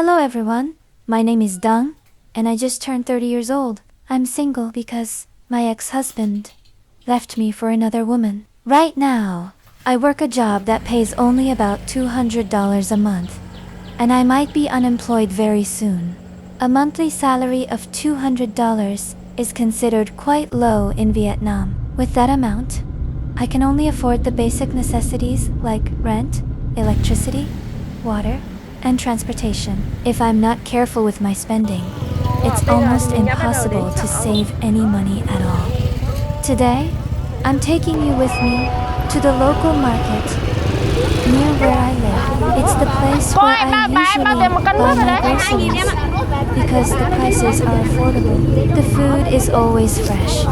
Hello everyone, my name is Dung, and I just turned 30 years old. I'm single because my ex-husband left me for another woman. Right now, I work a job that pays only about $200 a month, and I might be unemployed very soon. A monthly salary of $200 is considered quite low in Vietnam. With that amount, I can only afford the basic necessities like rent, electricity, water, and transportation. If I'm not careful with my spending, it's almost impossible to save any money at all. Today, I'm taking you with me to the local market near where I live. It's the place where I usually buy my groceries because the prices are affordable. The food is always fresh,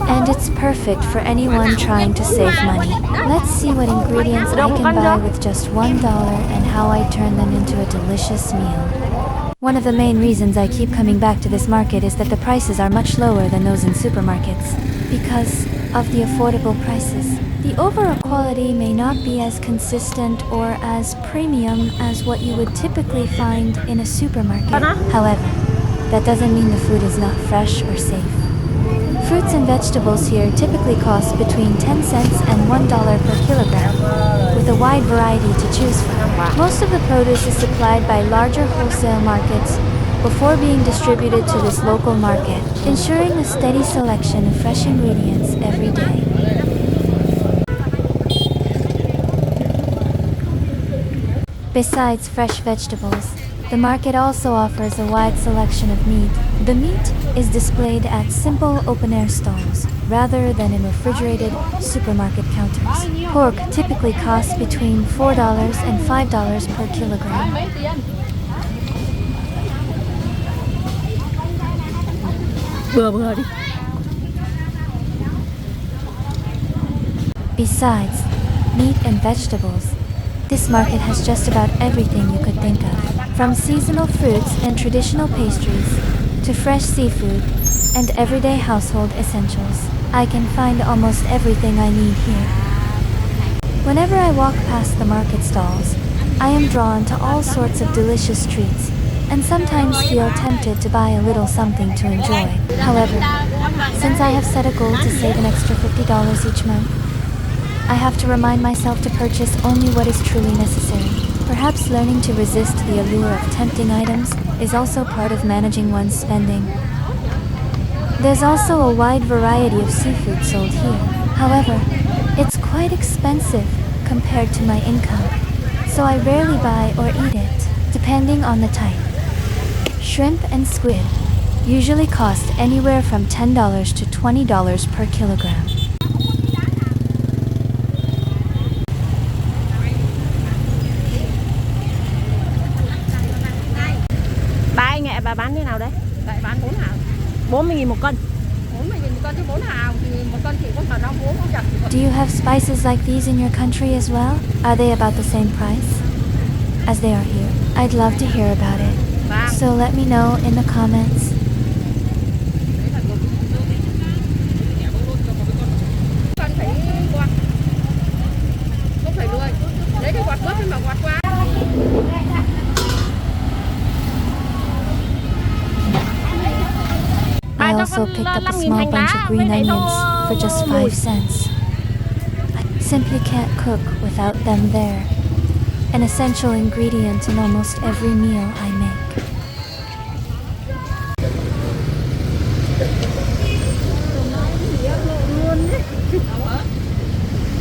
and it's perfect for anyone trying to save money. Let's see what ingredients I can buy with just $1 and how I turn them into a delicious meal. One of the main reasons I keep coming back to this market is that the prices are much lower than those in supermarkets. Because of the affordable prices, the overall quality may not be as consistent or as premium as what you would typically find in a supermarket. However, that doesn't mean the food is not fresh or safe. Fruits and vegetables here typically cost between 10 cents and $1 per kilogram, with a wide variety to choose from. Most of the produce is supplied by larger wholesale markets before being distributed to this local market, ensuring a steady selection of fresh ingredients every day. Besides fresh vegetables, the market also offers a wide selection of meat. The meat is displayed at simple open-air stalls, rather than in refrigerated supermarket counters. Pork typically costs between $4 and $5 per kilogram. Besides meat and vegetables, this market has just about everything you could think of, from seasonal fruits and traditional pastries, to fresh seafood, and everyday household essentials. I can find almost everything I need here. Whenever I walk past the market stalls, I am drawn to all sorts of delicious treats, and sometimes feel tempted to buy a little something to enjoy. However, since I have set a goal to save an extra $50 each month, I have to remind myself to purchase only what is truly necessary. Perhaps learning to resist the allure of tempting items is also part of managing one's spending. There's also a wide variety of seafood sold here. However, it's quite expensive compared to my income, so I rarely buy or eat it, depending on the type. Shrimp and squid usually cost anywhere from $10 to $20 per kilogram. Bà bán thế nào đấy? Tại bán 4 hào. 40.000 một cân. 40.000 một cân chứ 4 hào thì một cân chỉ có phần rau muống không chặt. Do you have spices like these in your country as well? Are they about the same price as they are here? I'd love to hear about it. So let me know in the comments. Cần phải quạt. Không phải lười. Lấy cái quạt bớt mà quạt qua. I also picked up a small bunch of green onions for just 5 cents. I simply can't cook without them there. An essential ingredient in almost every meal I make.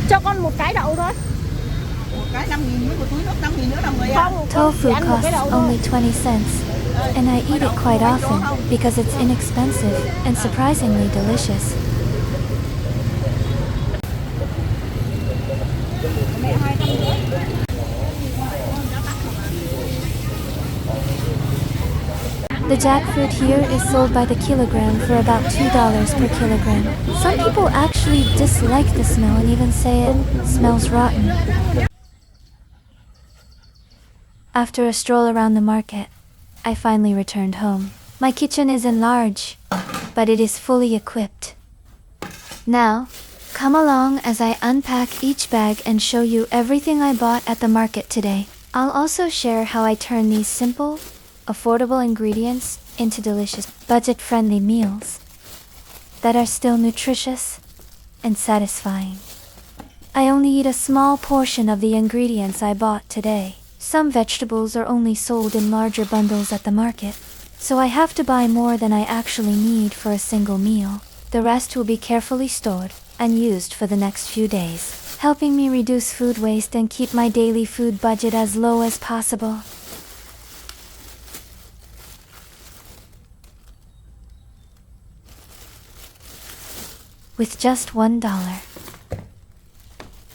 Cho con một cái đậu thôi. Một cái 5.000 với một túi nước 5.000 nữa đồng người ạ. Tofu costs only 20 cents, and I eat it quite often because it's inexpensive and surprisingly delicious. The jackfruit here is sold by the kilogram for about $2 per kilogram. Some people actually dislike the smell and even say it smells rotten. After a stroll around the market, I finally returned home. My kitchen isn't large, but it is fully equipped. Now, come along as I unpack each bag and show you everything I bought at the market today. I'll also share how I turn these simple, affordable ingredients into delicious, budget-friendly meals that are still nutritious and satisfying. I only eat a small portion of the ingredients I bought today. Some vegetables are only sold in larger bundles at the market, so I have to buy more than I actually need for a single meal. The rest will be carefully stored and used for the next few days, helping me reduce food waste and keep my daily food budget as low as possible. With just $1.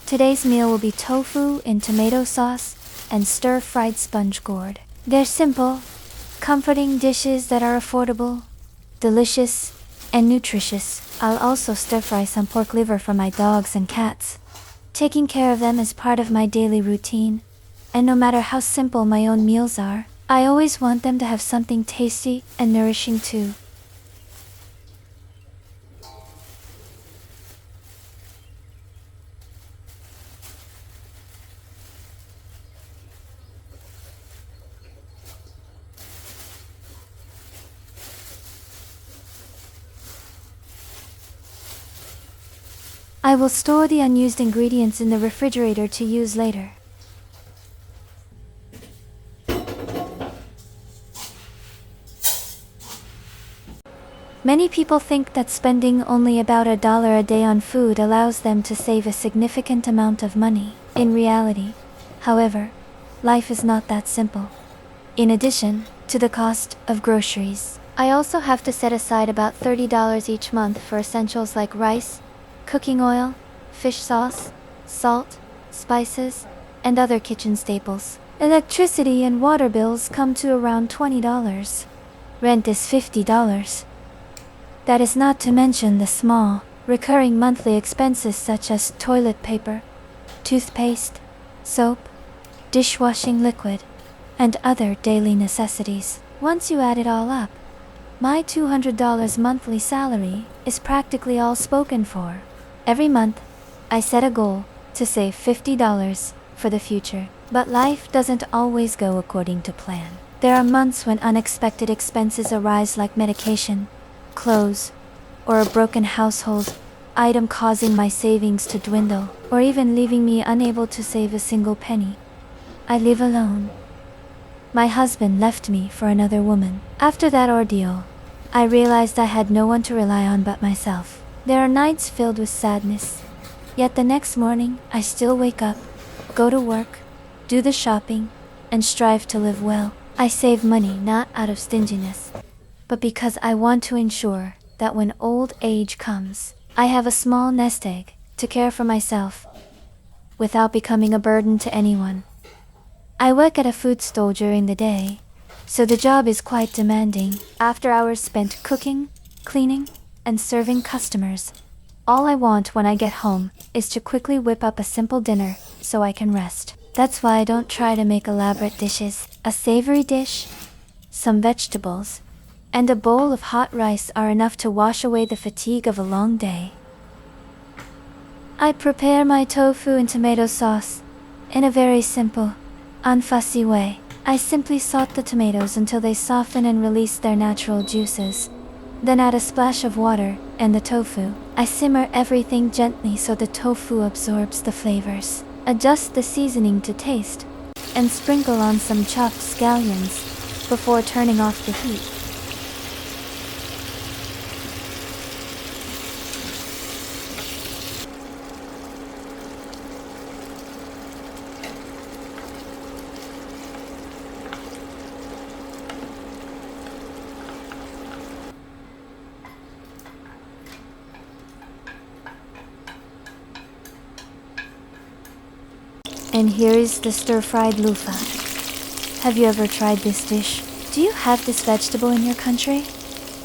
Today's meal will be tofu in tomato sauce and stir-fried sponge gourd. They're simple, comforting dishes that are affordable, delicious, and nutritious. I'll also stir-fry some pork liver for my dogs and cats. Taking care of them is part of my daily routine, and no matter how simple my own meals are, I always want them to have something tasty and nourishing too. I will store the unused ingredients in the refrigerator to use later. Many people think that spending only about $1 a day on food allows them to save a significant amount of money. In reality, however, life is not that simple. In addition to the cost of groceries, I also have to set aside about $30 each month for essentials like rice, cooking oil, fish sauce, salt, spices, and other kitchen staples. Electricity and water bills come to around $20. Rent is $50. That is not to mention the small, recurring monthly expenses such as toilet paper, toothpaste, soap, dishwashing liquid, and other daily necessities. Once you add it all up, my $200 monthly salary is practically all spoken for. Every month, I set a goal to save $50 for the future. But life doesn't always go according to plan. There are months when unexpected expenses arise like medication, clothes, or a broken household item causing my savings to dwindle, or even leaving me unable to save a single penny. I live alone. My husband left me for another woman. After that ordeal, I realized I had no one to rely on but myself. There are nights filled with sadness, yet the next morning I still wake up, go to work, do the shopping, and strive to live well. I save money not out of stinginess, but because I want to ensure that when old age comes, I have a small nest egg to care for myself, without becoming a burden to anyone. I work at a food stall during the day, so the job is quite demanding. After hours spent cooking, cleaning, and serving customers, all I want when I get home is to quickly whip up a simple dinner so I can rest. That's why I don't try to make elaborate dishes. A savory dish, some vegetables, and a bowl of hot rice are enough to wash away the fatigue of a long day. I prepare my tofu and tomato sauce in a very simple, unfussy way. I simply salt the tomatoes until they soften and release their natural juices. Then add a splash of water and the tofu. I simmer everything gently so the tofu absorbs the flavors. Adjust the seasoning to taste and sprinkle on some chopped scallions before turning off the heat. And here is the stir-fried loofah. Have you ever tried this dish? Do you have this vegetable in your country?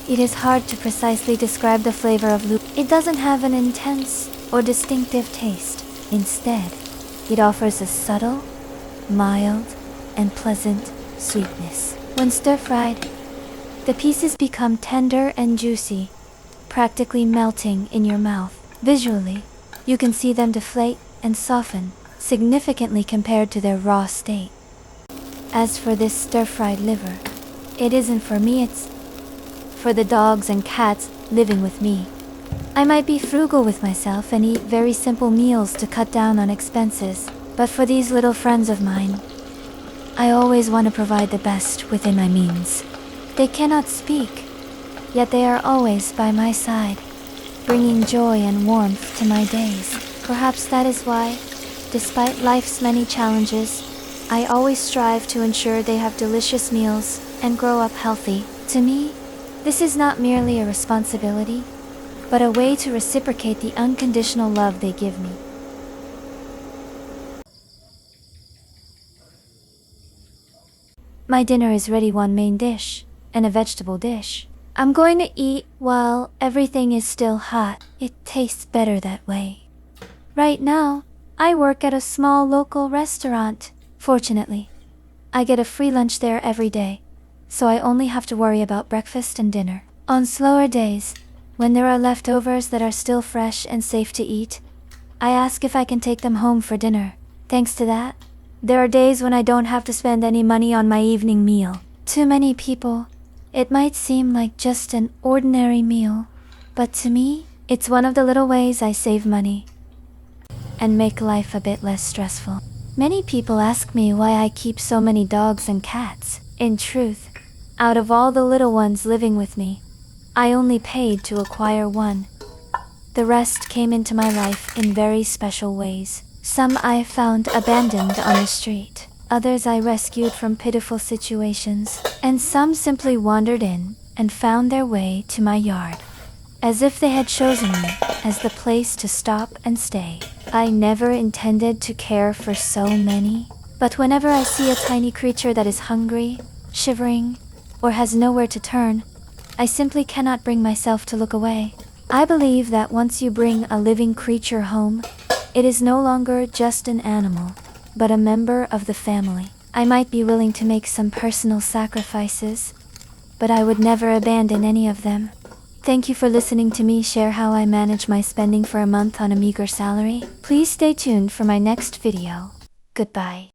It is hard to precisely describe the flavor of loofah. It doesn't have an intense or distinctive taste. Instead, it offers a subtle, mild, and pleasant sweetness. When stir-fried, the pieces become tender and juicy, practically melting in your mouth. Visually, you can see them deflate and soften significantly compared to their raw state. As for this stir-fried liver, It isn't for me, it's for the dogs and cats living with me. I might be frugal with myself and eat very simple meals to cut down on expenses, but for these little friends of mine, I always want to provide the best within my means. They cannot speak, yet they are always by my side, bringing joy and warmth to my days. Perhaps that is why, despite life's many challenges, I always strive to ensure they have delicious meals and grow up healthy. To me, this is not merely a responsibility, but a way to reciprocate the unconditional love they give me. My dinner is ready, one main dish and a vegetable dish. I'm going to eat while everything is still hot. It tastes better that way. Right now, I work at a small local restaurant. Fortunately, I get a free lunch there every day, so I only have to worry about breakfast and dinner. On slower days, when there are leftovers that are still fresh and safe to eat, I ask if I can take them home for dinner. Thanks to that, there are days when I don't have to spend any money on my evening meal. To many people, it might seem like just an ordinary meal, but to me, it's one of the little ways I save money and make life a bit less stressful. Many people ask me why I keep so many dogs and cats. In truth, out of all the little ones living with me, I only paid to acquire one. The rest came into my life in very special ways. Some I found abandoned on the street. Others I rescued from pitiful situations. And some simply wandered in and found their way to my yard, as if they had chosen me as the place to stop and stay. I never intended to care for so many, but whenever I see a tiny creature that is hungry, shivering, or has nowhere to turn, I simply cannot bring myself to look away. I believe that once you bring a living creature home, it is no longer just an animal, but a member of the family. I might be willing to make some personal sacrifices, but I would never abandon any of them. Thank you for listening to me share how I manage my spending for a month on a meager salary. Please stay tuned for my next video. Goodbye.